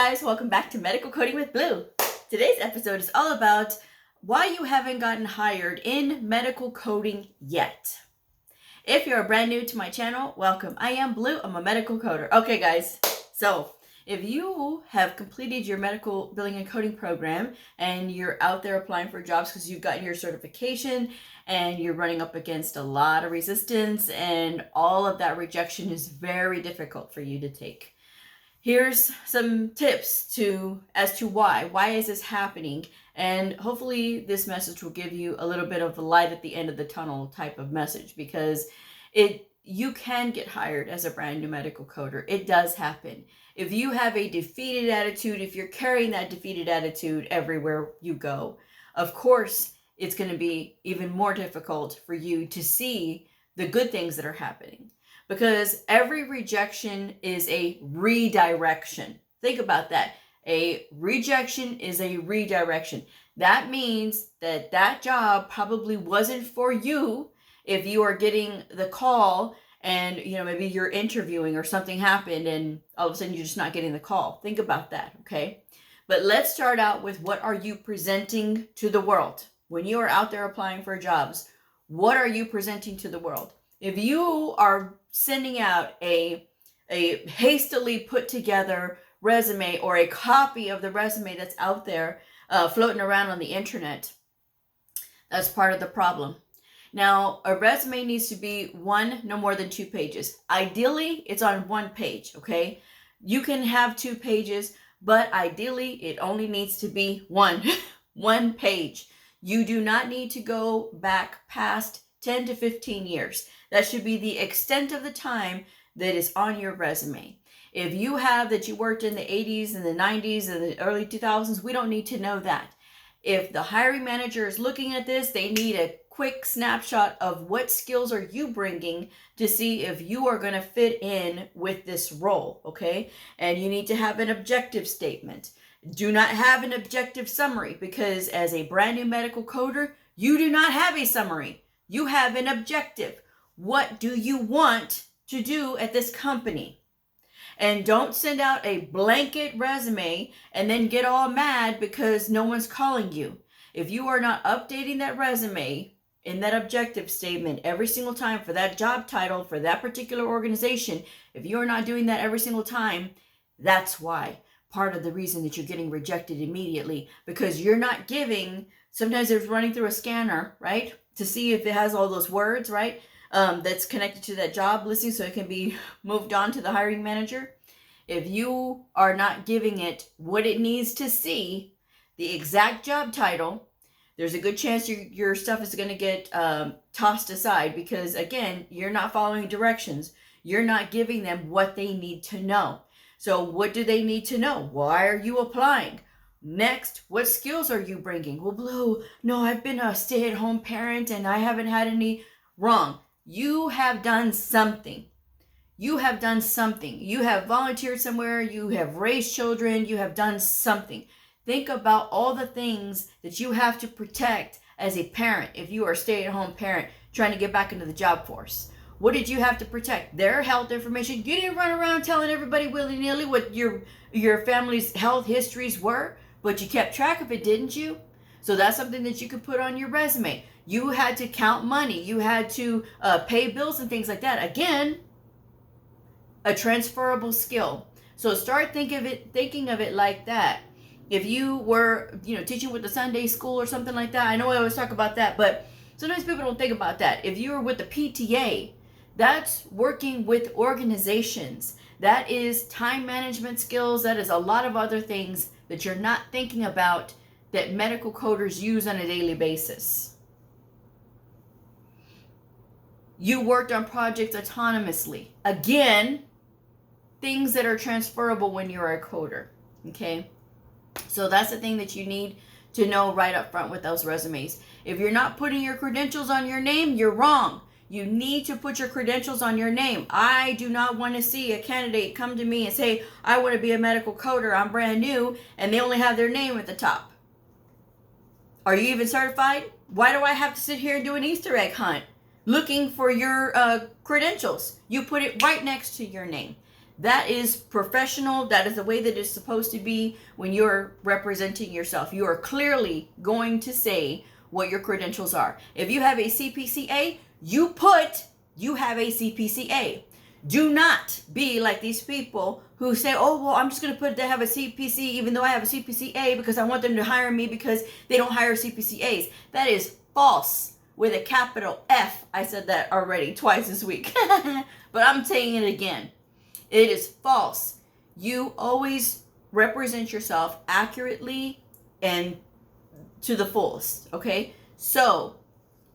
guys, welcome back to Medical Coding with Blue. Today's episode is all about why you haven't gotten hired in medical coding yet. If you're brand new to my channel, welcome. I am Blue, I'm a medical coder. Okay guys, so if you have completed your medical billing and coding program and you're out there applying for jobs because you've gotten your certification and you're running up against a lot of resistance and all of that rejection is very difficult for you to take. Here's some tips as to why is this happening, and hopefully this message will give you a little bit of a light at the end of the tunnel type of message, because you can get hired as a brand new medical coder. It does happen. If you have a defeated attitude, if you're carrying that defeated attitude everywhere you go, of course it's going to be even more difficult for you to see the good things that are happening. Because every rejection is a redirection. Think about that. A rejection is a redirection. That means that that job probably wasn't for you if you are getting the call and, maybe you're interviewing or something happened and all of a sudden you're just not getting the call. Think about that, okay? But let's start out with, what are you presenting to the world? When you are out there applying for jobs, what are you presenting to the world? If you are sending out a hastily put together resume or a copy of the resume that's out there floating around on the internet, that's part of the problem. Now, a resume needs to be no more than 2 pages. Ideally, it's on 1 page, okay? You can have 2 pages, but ideally, it only needs to be one page. You do not need to go back past 10 to 15 years. That should be the extent of the time that is on your resume. If you have that you worked in the 80s and the 90s and the early 2000s, we don't need to know that. If the hiring manager is looking at this, they need a quick snapshot of what skills are you bringing to see if you are going to fit in with this role, okay? And you need to have an objective statement. Do not have an objective summary, because as a brand new medical coder, you do not have a summary. You have an objective. What do you want to do at this company? And don't send out a blanket resume and then get all mad because no one's calling you. If you are not updating that resume in that objective statement every single time for that job title, for that particular organization, if you are not doing that every single time, that's why. Part of the reason that you're getting rejected immediately, because you're not giving, sometimes it's running through a scanner, right? To see if it has all those words, right? That's connected to that job listing so it can be moved on to the hiring manager. If you are not giving it what it needs to see, the exact job title, there's a good chance your stuff is going to get tossed aside, because, again, you're not following directions. You're not giving them what they need to know. So what do they need to know? Why are you applying? Next, what skills are you bringing? Well, Blue, no, I've been a stay-at-home parent and I haven't had any. Wrong. You have done something. You have done something. You have volunteered somewhere. You have raised children. You have done something. Think about all the things that you have to protect as a parent if you are a stay-at-home parent trying to get back into the job force. What did you have to protect? Their health information. You didn't run around telling everybody willy-nilly what your family's health histories were, but you kept track of it, didn't you? So that's something that you could put on your resume. You had to count money. You had to pay bills and things like that. Again, a transferable skill. So start thinking of it like that. If you were, teaching with the Sunday school or something like that, I know I always talk about that, but sometimes people don't think about that. If you were with the PTA, that's working with organizations. That is time management skills. That is a lot of other things that you're not thinking about that medical coders use on a daily basis. You worked on projects autonomously. Again, things that are transferable when you're a coder, okay? So that's the thing that you need to know right up front with those resumes. If you're not putting your credentials on your name, you're wrong. You need to put your credentials on your name. I do not want to see a candidate come to me and say, I want to be a medical coder, I'm brand new, and they only have their name at the top. Are you even certified? Why do I have to sit here and do an Easter egg hunt looking for your credentials? You put it right next to your name. That is professional. That is the way that it's supposed to be when you're representing yourself. You are clearly going to say what your credentials are. If you have a CPCA, you put you have a CPCA. Do not be like these people who say, oh, well, I'm just going to put they have a CPC even though I have a CPCA because I want them to hire me because they don't hire CPCAs. That is false with a capital F. I said that already twice this week, but I'm saying it again. It is false. You always represent yourself accurately and to the fullest, okay? So,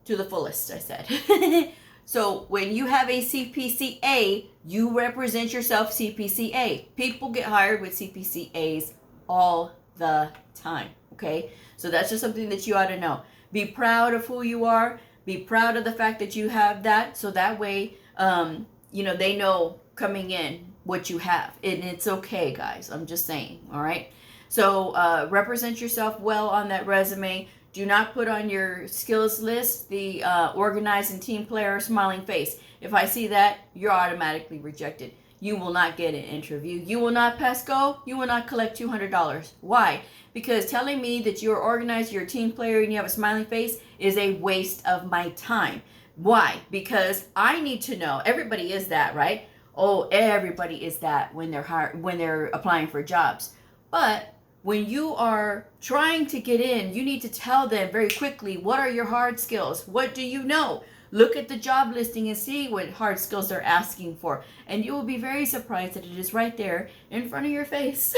to the fullest, I said. So when you have a CPCA, you represent yourself CPCA. People get hired with CPCAs all the time, okay? So that's just something that you ought to know. Be proud of who you are. Be proud of the fact that you have that. So that way, they know coming in what you have. And it's okay, guys. I'm just saying, all right? So represent yourself well on that resume. Do not put on your skills list the organized and team player smiling face. If I see that, you're automatically rejected. You will not get an interview. You will not pass go. You will not collect $200. Why? Because telling me that you're organized, you're a team player, and you have a smiling face is a waste of my time. Why? Because I need to know. Everybody is that, right? Oh, everybody is that when they're applying for jobs. But when you are trying to get in, you need to tell them very quickly, what are your hard skills? What do you know? Look at the job listing and see what hard skills they're asking for. And you will be very surprised that it is right there in front of your face.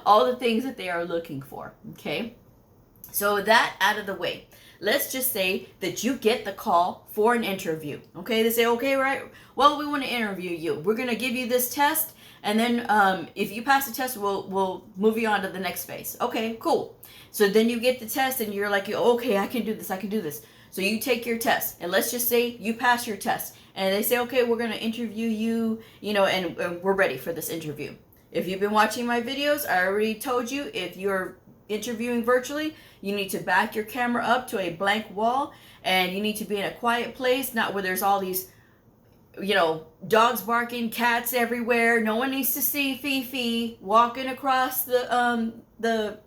All the things that they are looking for, okay? So that out of the way. Let's just say that you get the call for an interview, okay? They say, okay, right, well, we want to interview you. We're going to give you this test. And then if you pass the test, we'll move you on to the next phase. Okay, cool. So then you get the test and you're like, okay, I can do this. So you take your test. And let's just say you pass your test. And they say, okay, we're going to interview you, and we're ready for this interview. If you've been watching my videos, I already told you, if you're interviewing virtually, you need to back your camera up to a blank wall. And you need to be in a quiet place, not where there's all these dogs barking, cats everywhere. No one needs to see Fifi walking across the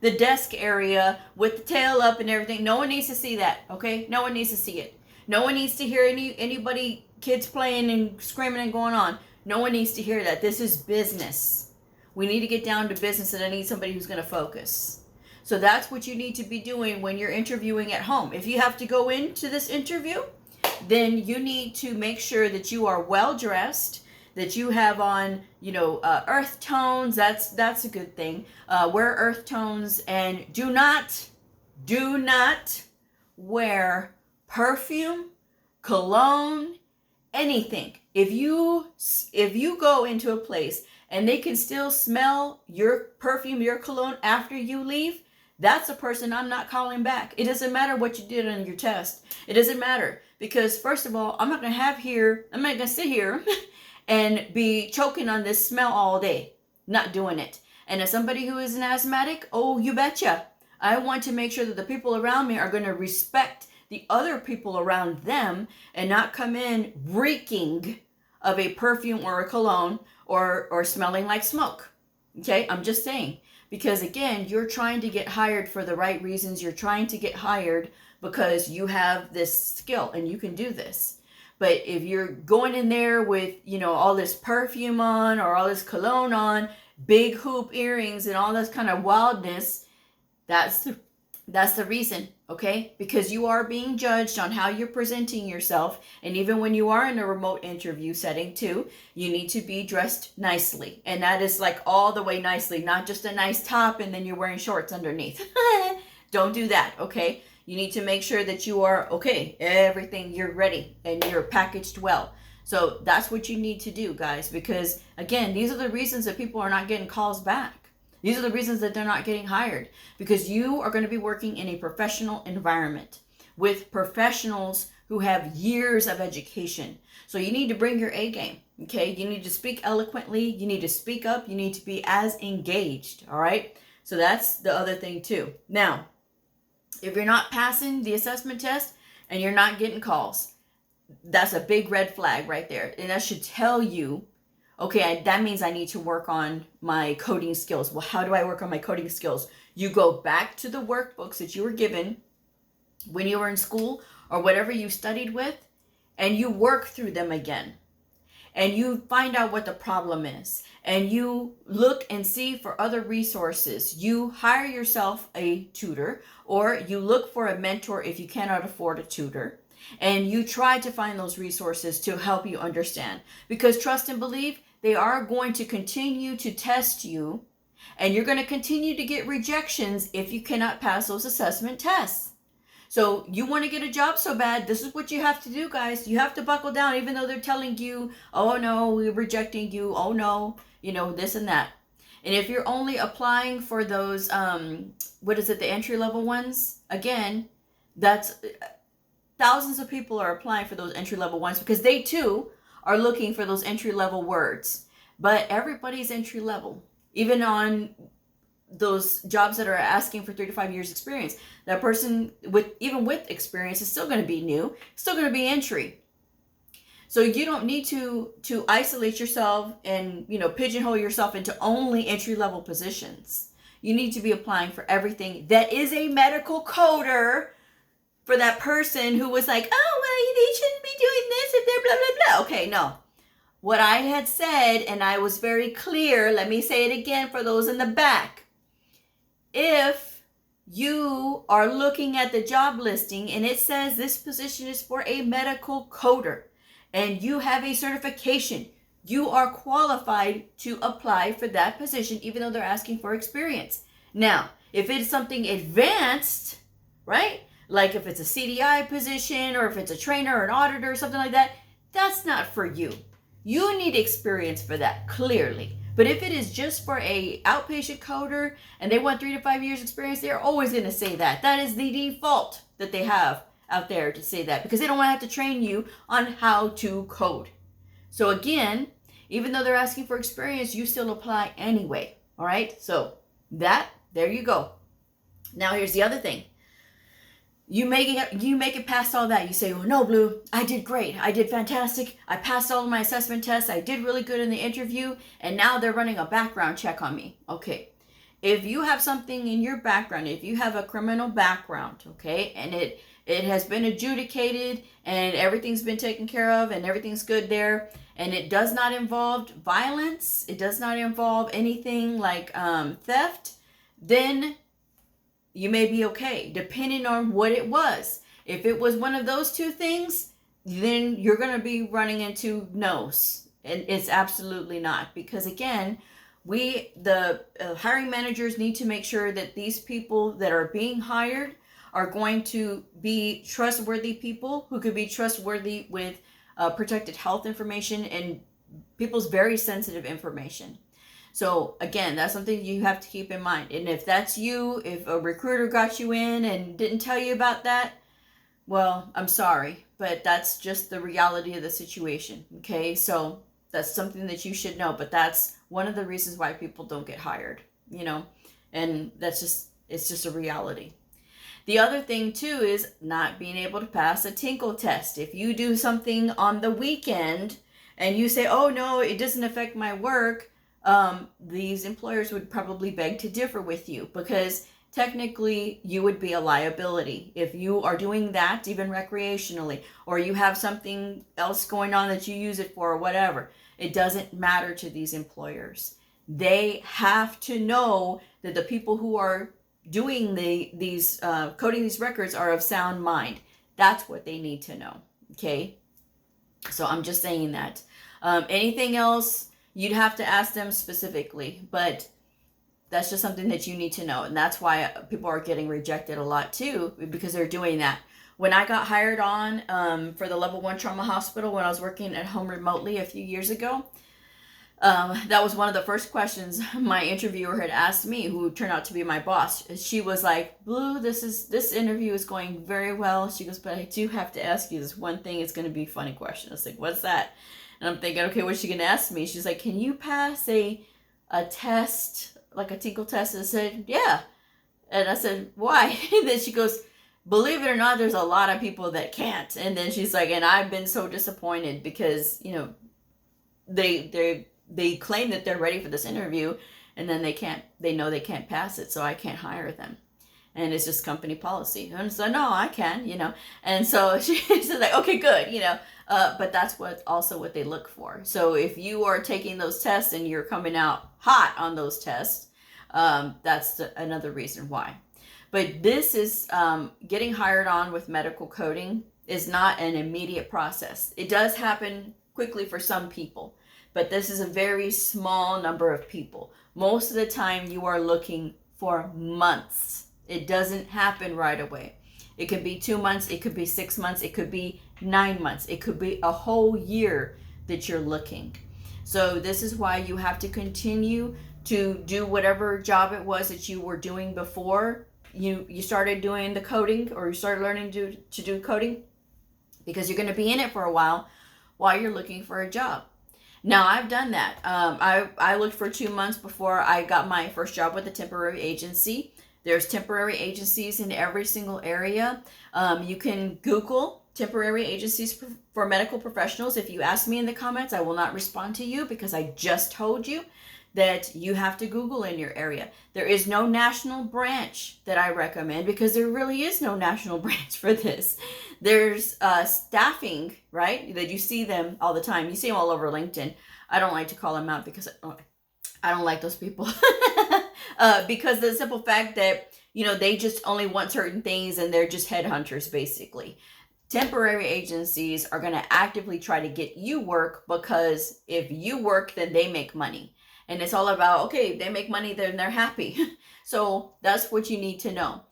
desk area with the tail up and everything. No one needs to see that, okay? No one needs to see it. No one needs to hear anybody, kids playing and screaming and going on. No one needs to hear that. This is business. We need to get down to business, and I need somebody who's going to focus. So that's what you need to be doing when you're interviewing at home. If you have to go into this interview, then you need to make sure that you are well dressed, that you have on, earth tones. That's a good thing. Wear earth tones, and do not wear perfume, cologne, anything. If you go into a place and they can still smell your perfume, your cologne after you leave, that's a person I'm not calling back. It doesn't matter what you did on your test. It doesn't matter. Because first of all, I'm not going to sit here and be choking on this smell all day. Not doing it. And as somebody who is an asthmatic, oh, you betcha. I want to make sure that the people around me are going to respect the other people around them and not come in reeking of a perfume or a cologne or smelling like smoke. Okay, I'm just saying. Because again, you're trying to get hired for the right reasons. You're trying to get hired because you have this skill and you can do this. But if you're going in there with, all this perfume on or all this cologne on, big hoop earrings and all this kind of wildness, that's the reason, okay? Because you are being judged on how you're presenting yourself. And even when you are in a remote interview setting too, you need to be dressed nicely. And that is like all the way nicely, not just a nice top and then you're wearing shorts underneath. Don't do that, okay? You need to make sure that you are, okay, everything, you're ready and you're packaged well. So that's what you need to do, guys, because again, these are the reasons that people are not getting calls back. These are the reasons that they're not getting hired, because you are going to be working in a professional environment with professionals who have years of education. So you need to bring your A game, okay? You need to speak eloquently. You need to speak up. You need to be as engaged, all right? So that's the other thing too. Now, if you're not passing the assessment test and you're not getting calls, that's a big red flag right there. And that should tell you Okay, that means I need to work on my coding skills. Well, how do I work on my coding skills? You go back to the workbooks that you were given when you were in school or whatever you studied with, and you work through them again. And you find out what the problem is. And you look and see for other resources. You hire yourself a tutor, or you look for a mentor if you cannot afford a tutor. And you try to find those resources to help you understand. Because trust and believe, they are going to continue to test you. And you're going to continue to get rejections if you cannot pass those assessment tests. So you want to get a job so bad, this is what you have to do, guys. You have to buckle down, even though they're telling you, oh no, we're rejecting you. Oh no, this and that. And if you're only applying for those, the entry level ones, again, that's thousands of people are applying for those entry level ones because they too are looking for those entry level words. But everybody's entry level, even on those jobs that are asking for 3 to 5 years experience. That person with experience is still going to be new, still going to be entry. So you don't need to isolate yourself and pigeonhole yourself into only entry level positions. You need to be applying for everything that is a medical coder for that person who was like, oh well, they shouldn't be doing this if they're blah blah blah. Okay, no. What I had said, and I was very clear, let me say it again for those in the back. If you are looking at the job listing and it says this position is for a medical coder and you have a certification, you are qualified to apply for that position even though they're asking for experience. Now, if it's something advanced, right? Like if it's a CDI position or if it's a trainer or an auditor or something like that, that's not for you. You need experience for that, clearly. But if it is just for a outpatient coder and they want 3 to 5 years experience, they're always going to say that. That is the default that they have out there to say that because they don't want to have to train you on how to code. So again, even though they're asking for experience, you still apply anyway. All right. So there you go. Now here's the other thing. You make it past all that. You say, well, no, Blue, I did great. I did fantastic. I passed all of my assessment tests. I did really good in the interview. And now they're running a background check on me. Okay. If you have something in your background, if you have a criminal background, okay, and it has been adjudicated and everything's been taken care of and everything's good there, and it does not involve violence, it does not involve anything like theft, then you may be okay, depending on what it was. If it was one of those two things, then you're going to be running into no's. And it's absolutely not. Because again, the hiring managers need to make sure that these people that are being hired are going to be trustworthy people who could be trustworthy with protected health information and people's very sensitive information. So again, that's something you have to keep in mind. And if that's you, if a recruiter got you in and didn't tell you about that, well, I'm sorry, but that's just the reality of the situation. Okay, so that's something that you should know, but that's one of the reasons why people don't get hired, and it's just a reality. The other thing too is not being able to pass a Tinkle test. If you do something on the weekend and you say, oh no, it doesn't affect my work, these employers would probably beg to differ with you because technically you would be a liability if you are doing that even recreationally, or you have something else going on that you use it for or whatever. It doesn't matter to these employers. They have to know that the people who are doing these coding these records are of sound mind. That's what they need to know. Okay, so I'm just saying that. Anything else, you'd have to ask them specifically, but that's just something that you need to know. And that's why people are getting rejected a lot too, because they're doing that. When I got hired on for the level 1 trauma hospital when I was working at home remotely a few years ago, that was one of the first questions my interviewer had asked me, who turned out to be my boss. She was like, Blue, this interview is going very well. She goes, but I do have to ask you this one thing. It's going to be a funny question. I was like, what's that? And I'm thinking, okay, what's she going to ask me? She's like, can you pass a test, like a Tinkle test? And I said, yeah. And I said, why? And then she goes, believe it or not, there's a lot of people that can't. And then she's like, and I've been so disappointed because, they they claim that they're ready for this interview, and then they know they can't pass it, so I can't hire them. And it's just company policy. And so, no, I can, And so she's like, okay, good, but that's what they look for. So if you are taking those tests and you're coming out hot on those tests, that's another reason why. But this is getting hired on with medical coding is not an immediate process. It does happen quickly for some people, but this is a very small number of people. Most of the time you are looking for months. It doesn't happen right away. It could be 2 months, it could be 6 months, it could be 9 months, it could be a whole year that you're looking. So this is why you have to continue to do whatever job it was that you were doing before you started doing the coding, or you started learning to do coding, because you're going to be in it for a while you're looking for a job. Now, I've done that. I looked for 2 months before I got my first job with a temporary agency. There's temporary agencies in every single area. You can Google temporary agencies for medical professionals. If you ask me in the comments, I will not respond to you, because I just told you that you have to Google in your area. There is no national branch that I recommend, because there really is no national branch for this. There's staffing, right? That you see them all the time. You see them all over LinkedIn. I don't like to call them out, because I don't like those people. Because the simple fact that, they just only want certain things, and they're just headhunters, basically. Temporary agencies are going to actively try to get you work, because if you work, then they make money. And it's all about, okay, they make money, then they're happy. So that's what you need to know.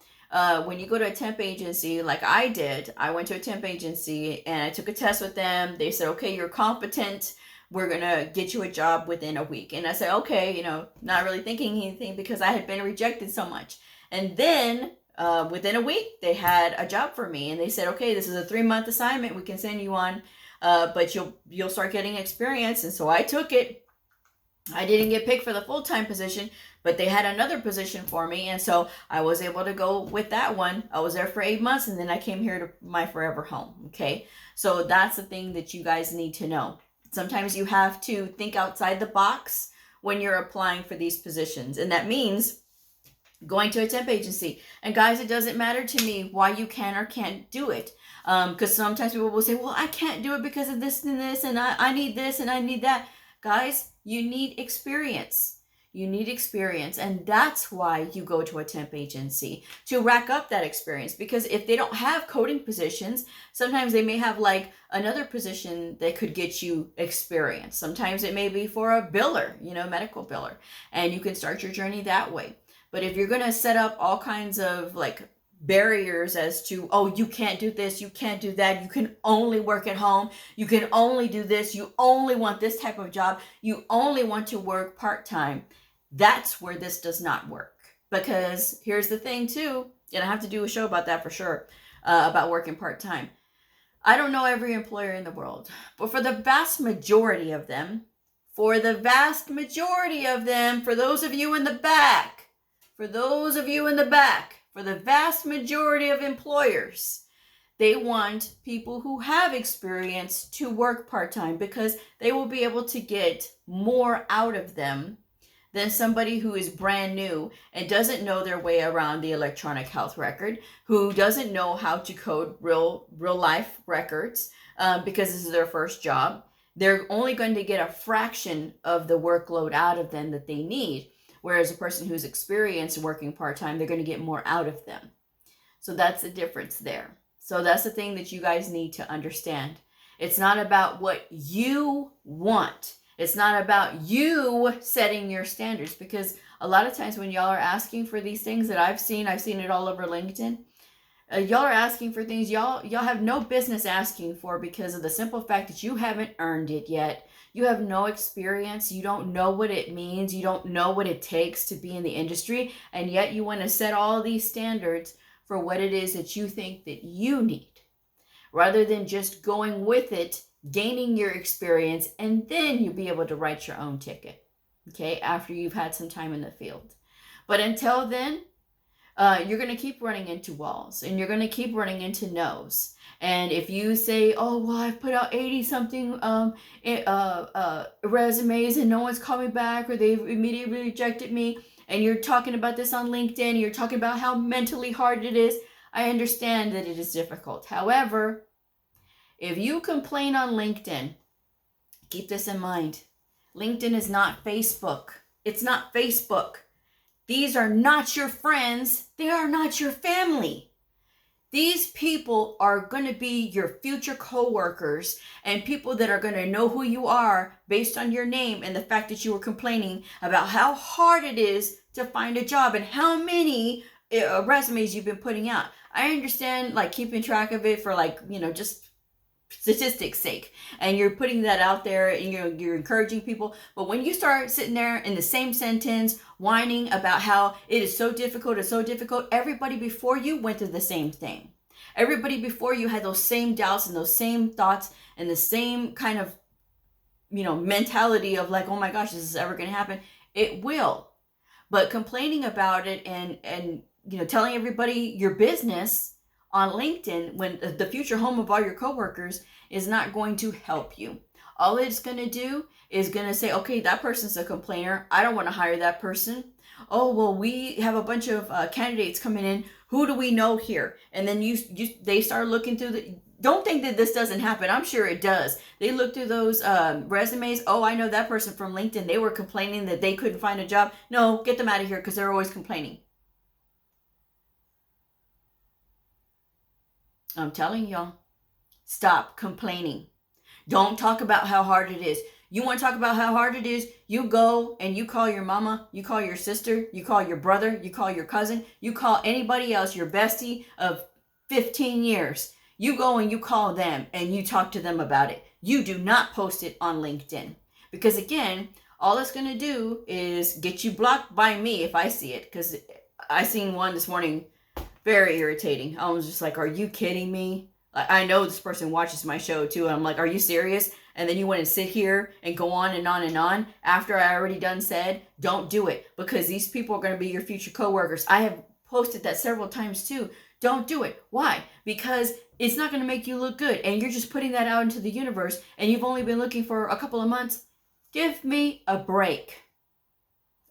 When you go to a temp agency, like I did, I went to a temp agency and I took a test with them. They said, okay, you're competent. We're going to get you a job within a week. And I said, okay, not really thinking anything, because I had been rejected so much. And then within a week, they had a job for me. And they said, okay, this is a 3-month assignment. We can send you on, but you'll start getting experience. And so I took it. I didn't get picked for the full-time position, but they had another position for me. And so I was able to go with that one. I was there for 8 months, and then I came here to my forever home. Okay. So that's the thing that you guys need to know. Sometimes you have to think outside the box when you're applying for these positions. And that means going to a temp agency. And guys, it doesn't matter to me why you can or can't do it. Because sometimes people will say, well, I can't do it because of this and this, and I need this and I need that. Guys, you need experience. You need experience. And that's why you go to a temp agency, to rack up that experience. Because if they don't have coding positions, sometimes they may have like another position that could get you experience. Sometimes it may be for a biller, medical biller. And you can start your journey that way. But if you're going to set up all kinds of like barriers as to, oh, you can't do this, you can't do that, you can only work at home, you can only do this, you only want this type of job, you only want to work part-time, that's where this does not work. Because here's the thing too, and I have to do a show about that for sure, about working part-time. I don't know every employer in the world, but for the vast majority of them, for those of you in the back, for the vast majority of employers, they want people who have experience to work part-time, because they will be able to get more out of them than somebody who is brand new and doesn't know their way around the electronic health record, who doesn't know how to code real life records, because this is their first job. They're only going to get a fraction of the workload out of them that they need. Whereas a person who's experienced working part-time, they're going to get more out of them. So that's the difference there. So that's the thing that you guys need to understand. It's not about what you want. It's not about you setting your standards, because a lot of times when y'all are asking for these things that I've seen it all over LinkedIn. Y'all are asking for things y'all have no business asking for, because of the simple fact that you haven't earned it yet. You have no experience. You don't know what it means. You don't know what it takes to be in the industry. And yet you want to set all these standards for what it is that you think that you need, rather than just going with it, gaining your experience, and then you'll be able to write your own ticket, okay, after you've had some time in the field. But until then, you're going to keep running into walls, and you're going to keep running into no's. And if you say, oh, well, I've put out 80 something resumes and no one's called me back, or they've immediately rejected me, and you're talking about this on LinkedIn, you're talking about how mentally hard it is, I understand that it is difficult. However, if you complain on LinkedIn, keep this in mind. LinkedIn is not Facebook. It's not Facebook. These are not your friends. They are not your family. These people are going to be your future coworkers and people that are going to know who you are based on your name and the fact that you were complaining about how hard it is to find a job and how many resumes you've been putting out. I understand like keeping track of it for like, just statistics sake, and you're putting that out there and you're encouraging people. But when you start sitting there in the same sentence whining about how it is so difficult, everybody before you went through the same thing. Everybody before you had those same doubts and those same thoughts and the same kind of mentality of like, oh my gosh, this is ever going to happen. It will. But complaining about it and telling everybody your business on LinkedIn when the future home of all your coworkers is not going to help you. All it's going to do is going to say, okay, that person's a complainer. I don't want to hire that person. Oh, well, we have a bunch of candidates coming in. Who do we know here? And then they start looking through don't think that this doesn't happen. I'm sure it does. They look through those resumes. Oh, I know that person from LinkedIn. They were complaining that they couldn't find a job. No, get them out of here because they're always complaining. I'm telling y'all, stop complaining. Don't talk about how hard it is. You want to talk about how hard it is, you go and you call your mama, you call your sister, you call your brother, you call your cousin, you call anybody else, your bestie of 15 years. You go and you call them and you talk to them about it. You do not post it on LinkedIn. Because again, all it's going to do is get you blocked by me if I see it. Because I seen one this morning. Very irritating. I was just like, are you kidding me? I know this person watches my show too. And I'm like, are you serious? And then you want to sit here and go on and on and on after I already done said, don't do it. Because these people are going to be your future coworkers. I have posted that several times too. Don't do it. Why? Because it's not going to make you look good. And you're just putting that out into the universe. And you've only been looking for a couple of months. Give me a break.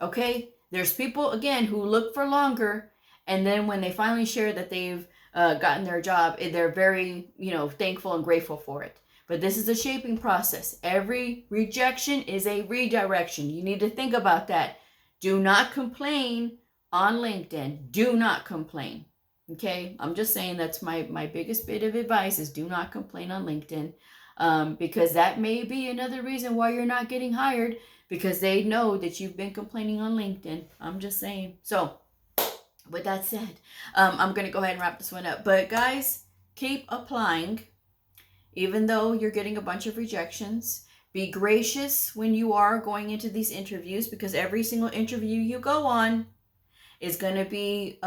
Okay? There's people, again, who look for longer. And then when they finally share that they've gotten their job, they're very, thankful and grateful for it. But this is a shaping process. Every rejection is a redirection. You need to think about that. Do not complain on LinkedIn. Do not complain. Okay? I'm just saying that's my biggest bit of advice is do not complain on LinkedIn. Because that may be another reason why you're not getting hired, because they know that you've been complaining on LinkedIn. I'm just saying. So, with that said, I'm going to go ahead and wrap this one up. But guys, keep applying. Even though you're getting a bunch of rejections, be gracious when you are going into these interviews, because every single interview you go on is going to be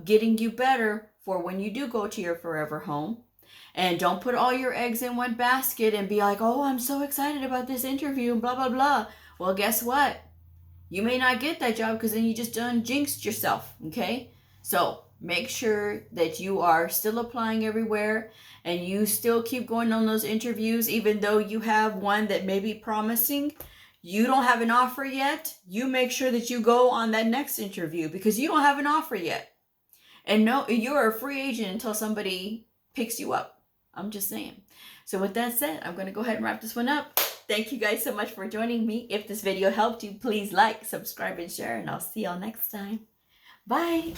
getting you better for when you do go to your forever home. And don't put all your eggs in one basket and be like, oh, I'm so excited about this interview and blah, blah, blah. Well, guess what? You may not get that job because then you just done jinxed yourself, okay? So make sure that you are still applying everywhere and you still keep going on those interviews, even though you have one that may be promising. You don't have an offer yet. You make sure that you go on that next interview because you don't have an offer yet. And no, you're a free agent until somebody picks you up. I'm just saying. So with that said, I'm going to go ahead and wrap this one up. Thank you guys so much for joining me. If this video helped you, please like, subscribe, and share, and I'll see y'all next time. Bye.